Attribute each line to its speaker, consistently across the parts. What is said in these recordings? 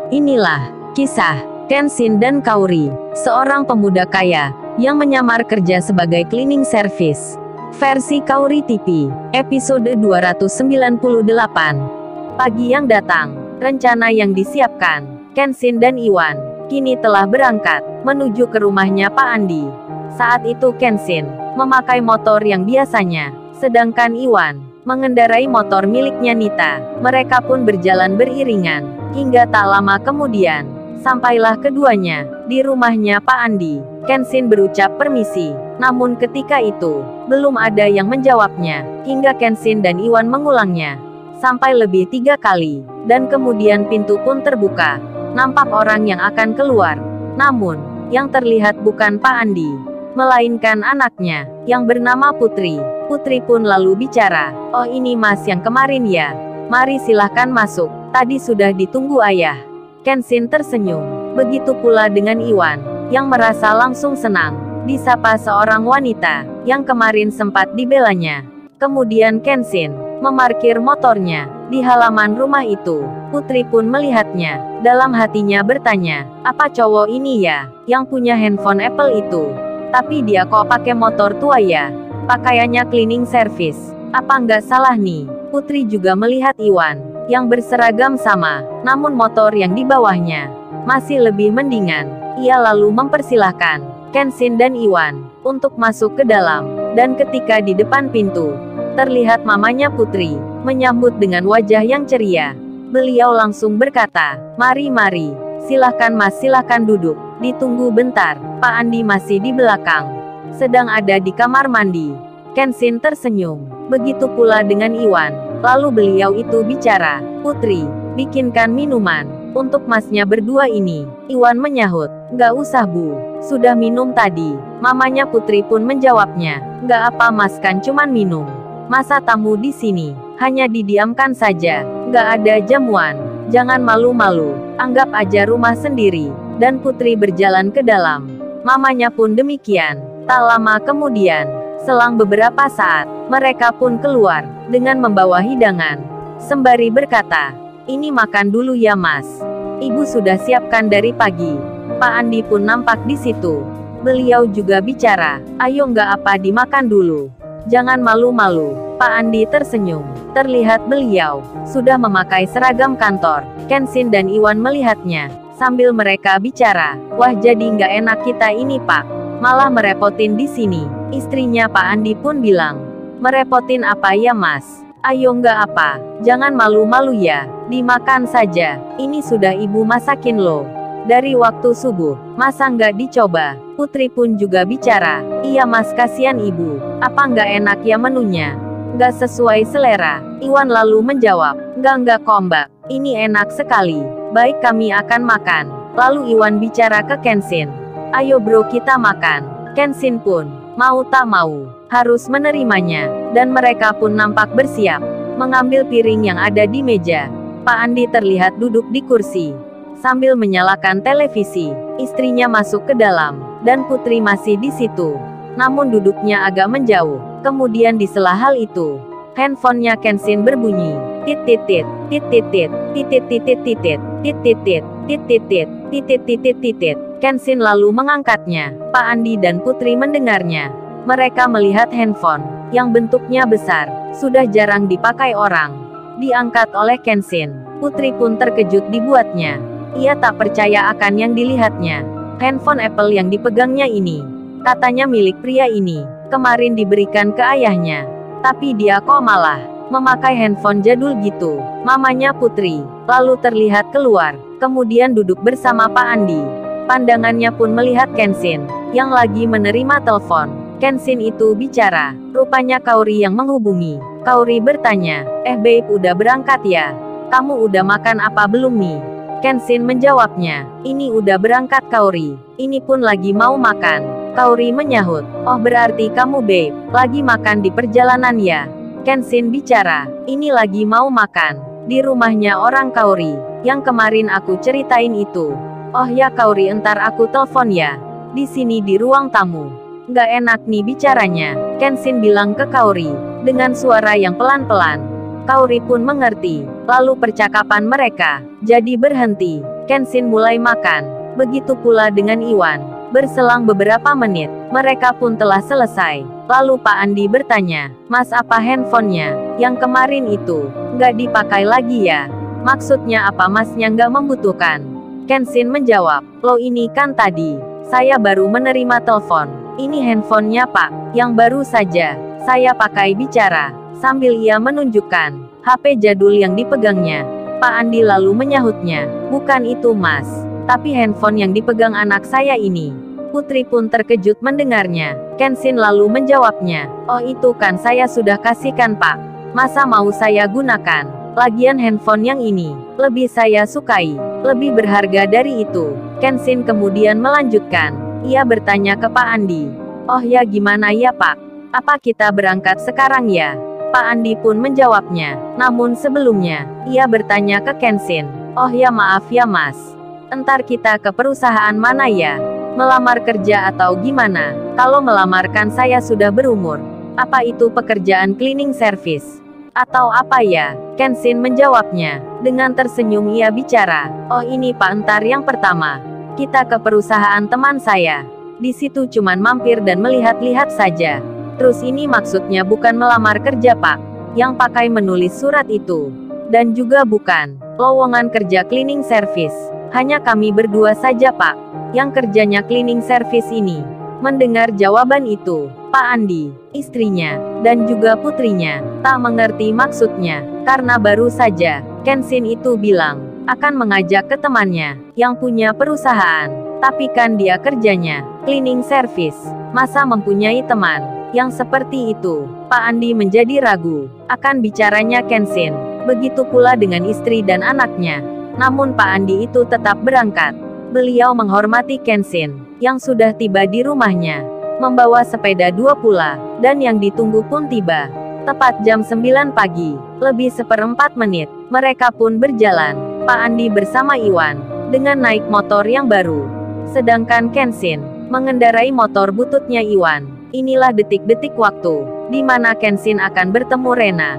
Speaker 1: Inilah kisah Kenshin dan Kaori, seorang pemuda kaya yang menyamar kerja sebagai cleaning service. Versi Kaori TV, episode 298. Pagi yang datang, rencana yang disiapkan Kenshin dan Iwan kini telah berangkat menuju ke rumahnya Pak Andi. Saat itu Kenshin memakai motor yang biasanya, sedangkan Iwan mengendarai motor miliknya Nita. Mereka pun berjalan beriringan hingga tak lama kemudian sampailah keduanya di rumahnya Pak Andi. Kenshin berucap permisi, namun ketika itu belum ada yang menjawabnya hingga Kenshin dan Iwan mengulangnya sampai lebih 3 kali, dan kemudian pintu pun terbuka. Nampak orang yang akan keluar, namun yang terlihat bukan Pak Andi, melainkan anaknya yang bernama Putri. Putri pun lalu bicara, "Oh, ini Mas yang kemarin ya? Mari silahkan masuk, tadi sudah ditunggu ayah." Kenshin tersenyum, begitu pula dengan Iwan, yang merasa langsung senang disapa seorang wanita yang kemarin sempat dibelanya. Kemudian Kenshin memarkir motornya di halaman rumah itu. Putri pun melihatnya, dalam hatinya bertanya, apa cowok ini ya yang punya handphone Apple itu? Tapi dia kok pakai motor tua ya? Pakaiannya cleaning service. Apa nggak salah nih? Putri juga melihat Iwan yang berseragam sama, namun motor yang di bawahnya masih lebih mendingan. Ia lalu mempersilahkan Kenshin dan Iwan untuk masuk ke dalam, dan ketika di depan pintu terlihat mamanya Putri menyambut dengan wajah yang ceria. Beliau langsung berkata, "Mari, silahkan Mas, silahkan duduk. Ditunggu bentar, Pak Andi masih di belakang, sedang ada di kamar mandi." Kenshin tersenyum, begitu pula dengan Iwan. Lalu beliau itu bicara, "Putri, bikinkan minuman untuk Masnya berdua ini." Iwan menyahut, "Nggak usah Bu, sudah minum tadi." Mamanya Putri pun menjawabnya, "Nggak apa Mas, kan cuman minum. Masa tamu di sini hanya didiamkan saja, nggak ada jamuan. Jangan malu-malu, anggap aja rumah sendiri." Dan Putri berjalan ke dalam. Mamanya pun demikian. Tak lama kemudian, selang beberapa saat, mereka pun keluar dengan membawa hidangan. Sembari berkata, "Ini makan dulu ya Mas. Ibu sudah siapkan dari pagi." Pak Andi pun nampak di situ. Beliau juga bicara, "Ayo nggak apa dimakan dulu. Jangan malu-malu." Pak Andi tersenyum. Terlihat beliau sudah memakai seragam kantor. Kenshin dan Iwan melihatnya sambil mereka bicara, "Wah, jadi nggak enak kita ini Pak. Malah merepotin di sini." Istrinya Pak Andi pun bilang, "Merepotin apa ya Mas? Ayo nggak apa, jangan malu-malu ya, dimakan saja. Ini sudah ibu masakin loh dari waktu subuh, masa nggak dicoba?" Putri pun juga bicara, "Iya Mas, kasihan ibu. Apa nggak enak ya menunya? Nggak sesuai selera?" Iwan lalu menjawab, Nggak kok Mbak, ini enak sekali. Baik, kami akan makan." Lalu Iwan bicara ke Kenshin, "Ayo bro, kita makan." Kenshin pun mau tak mau harus menerimanya, dan mereka pun nampak bersiap mengambil piring yang ada di meja. Pak Andi terlihat duduk di kursi sambil menyalakan televisi. Istrinya masuk ke dalam, dan Putri masih di situ, namun duduknya agak menjauh. Kemudian di sela hal itu, handphonenya Kenshin berbunyi. Tit-tit-tit, tit-tit-tit, tit-tit-tit-tit, tit-tit-tit, tit-tit-tit, tit-tit-tit-tit. Kenshin lalu mengangkatnya. Pak Andi dan Putri mendengarnya. Mereka melihat handphone yang bentuknya besar, sudah jarang dipakai orang, diangkat oleh Kenshin. Putri pun terkejut dibuatnya. Ia tak percaya akan yang dilihatnya. Handphone Apple yang dipegangnya ini, katanya milik pria ini kemarin diberikan ke ayahnya. Tapi dia kok malah memakai handphone jadul gitu. Mamanya Putri lalu terlihat keluar, kemudian duduk bersama Pak Andi. Pandangannya pun melihat Kenshin yang lagi menerima telepon. Kenshin itu bicara, rupanya Kaori yang menghubungi. Kaori bertanya, "Babe, udah berangkat ya? Kamu udah makan apa belum nih?" Kenshin menjawabnya, "Ini udah berangkat Kaori. Ini pun lagi mau makan." Kaori menyahut, "Oh, berarti kamu babe lagi makan di perjalanan ya?" Kenshin bicara, "Ini lagi mau makan di rumahnya orang Kaori yang kemarin aku ceritain itu." "Oh ya Kaori, entar aku telepon ya. Di sini di ruang tamu. Nggak enak nih bicaranya." Kenshin bilang ke Kaori dengan suara yang pelan-pelan. Kaori pun mengerti. Lalu percakapan mereka jadi berhenti. Kenshin mulai makan. Begitu pula dengan Iwan. Berselang beberapa menit, mereka pun telah selesai. Lalu Pak Andi bertanya, "Mas, apa handphonenya yang kemarin itu nggak dipakai lagi ya? Maksudnya apa masnya nggak membutuhkan?" Kenshin menjawab, "Lo ini kan tadi saya baru menerima telepon. Ini handphonenya Pak, yang baru saja saya pakai bicara." Sambil ia menunjukkan HP jadul yang dipegangnya. Pak Andi lalu menyahutnya, "Bukan itu Mas, tapi handphone yang dipegang anak saya ini." Putri pun terkejut mendengarnya. Kenshin lalu menjawabnya, "Oh itu kan saya sudah kasihkan Pak. Masa mau saya gunakan? Lagian handphone yang ini lebih saya sukai, lebih berharga dari itu." Kenshin kemudian melanjutkan. Ia bertanya ke Pak Andi, "Oh ya gimana ya Pak? Apa kita berangkat sekarang ya?" Pak Andi pun menjawabnya. Namun sebelumnya, ia bertanya ke Kenshin, "Oh ya maaf ya Mas. Entar kita ke perusahaan mana ya? Melamar kerja atau gimana? Kalau melamarkan saya sudah berumur. Apa itu pekerjaan cleaning service? Atau apa ya?" Kenshin menjawabnya. Dengan tersenyum ia bicara, "Oh ini Pak, entar yang pertama kita ke perusahaan teman saya. Di situ cuman mampir dan melihat-lihat saja. Terus ini maksudnya bukan melamar kerja Pak, yang pakai menulis surat itu. Dan juga bukan lowongan kerja cleaning service. Hanya kami berdua saja Pak, yang kerjanya cleaning service ini." Mendengar jawaban itu, Pak Andi, istrinya, dan juga putrinya tak mengerti maksudnya, karena baru saja Kenshin itu bilang akan mengajak ke temannya yang punya perusahaan. Tapi kan dia kerjanya cleaning service, masa mempunyai teman yang seperti itu? Pak Andi menjadi ragu akan bicaranya Kenshin. Begitu pula dengan istri dan anaknya. Namun Pak Andi itu tetap berangkat. Beliau menghormati Kenshin yang sudah tiba di rumahnya, membawa sepeda dua pula, dan yang ditunggu pun tiba. Tepat jam 9 pagi, lebih 1/4 menit, mereka pun berjalan. Pak Andi bersama Iwan dengan naik motor yang baru. Sedangkan Kenshin mengendarai motor bututnya Iwan. Inilah detik-detik waktu di mana Kenshin akan bertemu Rena.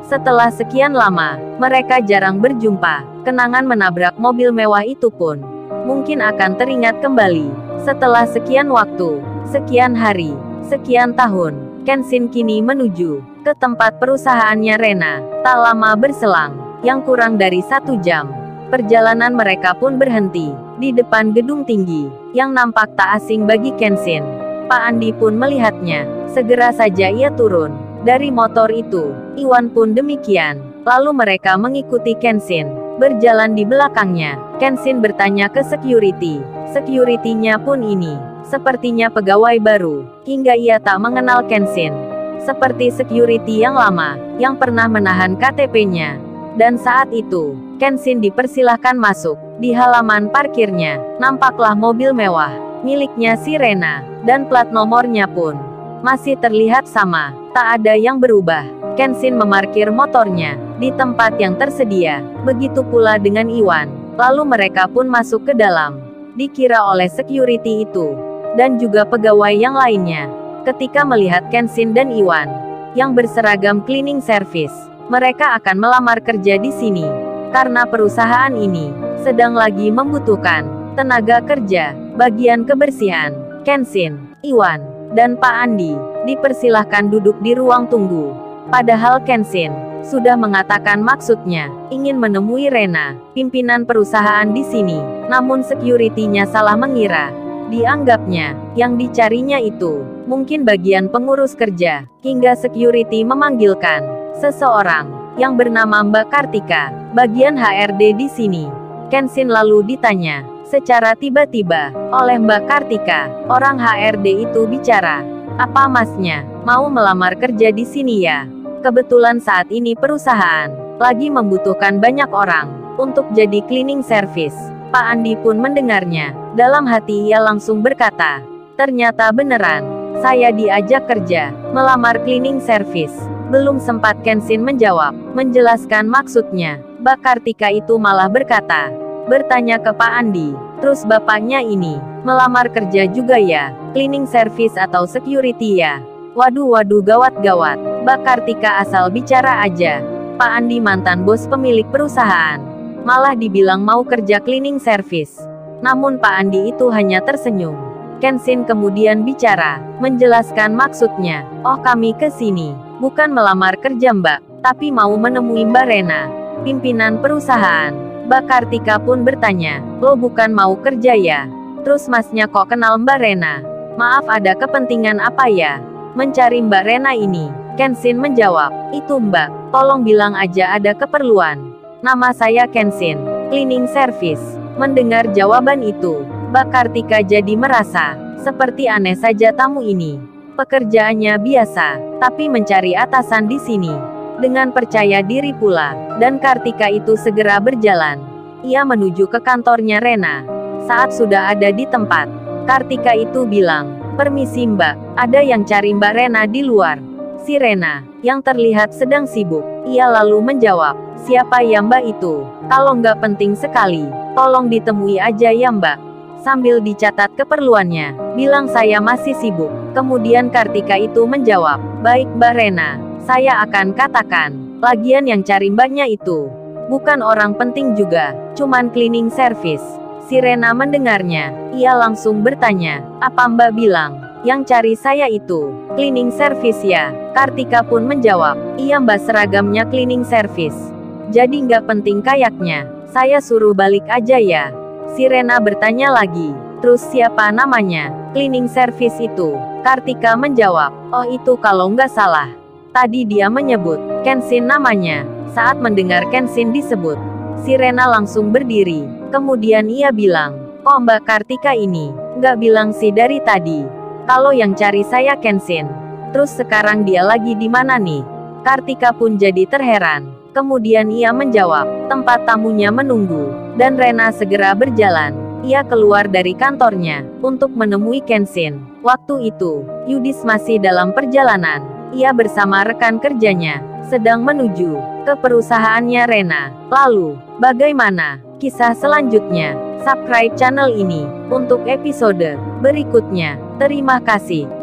Speaker 1: Setelah sekian lama, mereka jarang berjumpa. Kenangan menabrak mobil mewah itu pun mungkin akan teringat kembali. Setelah sekian waktu, sekian hari, sekian tahun, Kenshin kini menuju ke tempat perusahaannya Rena. Tak lama berselang, yang kurang dari 1 jam, perjalanan mereka pun berhenti di depan gedung tinggi yang nampak tak asing bagi Kenshin. Pak Andi pun melihatnya. Segera saja ia turun dari motor itu. Iwan pun demikian. Lalu mereka mengikuti Kenshin, berjalan di belakangnya. Kenshin bertanya ke security. Security-nya pun ini sepertinya pegawai baru, hingga ia tak mengenal Kenshin. Seperti security yang lama, yang pernah menahan KTP-nya. Dan saat itu, Kenshin dipersilahkan masuk. Di halaman parkirnya, nampaklah mobil mewah miliknya si Rena, dan plat nomornya pun masih terlihat sama, tak ada yang berubah. Kenshin memarkir motornya di tempat yang tersedia, begitu pula dengan Iwan. Lalu mereka pun masuk ke dalam. Dikira oleh security itu, dan juga pegawai yang lainnya. Ketika melihat Kenshin dan Iwan yang berseragam cleaning service, mereka akan melamar kerja di sini. Karena perusahaan ini sedang lagi membutuhkan tenaga kerja bagian kebersihan. Kenshin, Iwan, dan Pak Andi dipersilahkan duduk di ruang tunggu. Padahal Kenshin sudah mengatakan maksudnya ingin menemui Rena, pimpinan perusahaan di sini. Namun security-nya salah mengira. Dianggapnya yang dicarinya itu mungkin bagian pengurus kerja, hingga security memanggilkan seseorang yang bernama Mbak Kartika, bagian HRD di sini. Kenshin lalu ditanya secara tiba-tiba oleh Mbak Kartika. Orang HRD itu bicara, "Apa masnya mau melamar kerja di sini ya? Kebetulan saat ini perusahaan lagi membutuhkan banyak orang untuk jadi cleaning service." Pak Andi pun mendengarnya. Dalam hati ia langsung berkata, "Ternyata beneran saya diajak kerja melamar cleaning service." Belum sempat Kenshin menjawab, menjelaskan maksudnya, Mbak Kartika itu malah bertanya ke Pak Andi, "Terus bapaknya ini melamar kerja juga ya? Cleaning service atau security ya?" Waduh gawat-gawat. Mbak Kartika asal bicara aja. Pak Andi mantan bos pemilik perusahaan. Malah dibilang mau kerja cleaning service. Namun Pak Andi itu hanya tersenyum. Kenshin kemudian bicara, menjelaskan maksudnya. Oh, kami ke sini bukan melamar kerja Mbak, tapi mau menemui Mbak Rena, pimpinan perusahaan. Mbak Kartika pun bertanya, lo bukan mau kerja ya? Terus masnya kok kenal Mbak Rena? Maaf, ada kepentingan apa ya? Mencari Mbak Rena ini. Kenshin menjawab, itu Mbak, tolong bilang aja ada keperluan. Nama saya Kenshin, cleaning service. Mendengar jawaban itu, Mbak Kartika jadi merasa seperti aneh saja tamu ini. Pekerjaannya biasa, tapi mencari atasan di sini dengan percaya diri pula. Dan Kartika itu segera berjalan. Ia menuju ke kantornya Rena. Saat sudah ada di tempat, Kartika itu bilang, permisi Mbak, ada yang cari Mbak Rena di luar. Si Rena, yang terlihat sedang sibuk, ia lalu menjawab, siapa ya Mbak itu? Kalau nggak penting sekali, tolong ditemui aja ya Mbak. Sambil dicatat keperluannya, bilang saya masih sibuk. Kemudian Kartika itu menjawab, baik Mbak Rena, saya akan katakan. Lagian yang cari Mbaknya itu bukan orang penting juga, cuman cleaning service. Si Rena mendengarnya, ia langsung bertanya, apa Mbak bilang? Yang cari saya itu cleaning service ya? Kartika pun menjawab, iya Mbak, seragamnya cleaning service. Jadi nggak penting kayaknya, saya suruh balik aja ya. Si Rena bertanya lagi, terus siapa namanya cleaning service itu? Kartika menjawab, oh itu kalau nggak salah, tadi dia menyebut Kenshin namanya. Saat mendengar Kenshin disebut, si Rena langsung berdiri. Kemudian ia bilang, kok Mbak Kartika ini nggak bilang sih dari tadi kalau yang cari saya Kenshin. Terus sekarang dia lagi di mana nih? Kartika pun jadi terheran. Kemudian ia menjawab, tempat tamunya menunggu. Dan Rena segera berjalan. Ia keluar dari kantornya untuk menemui Kenshin. Waktu itu, Yudis masih dalam perjalanan. Ia bersama rekan kerjanya sedang menuju ke perusahaannya Rena. Lalu, bagaimana kisah selanjutnya? Subscribe channel ini untuk episode berikutnya. Terima kasih.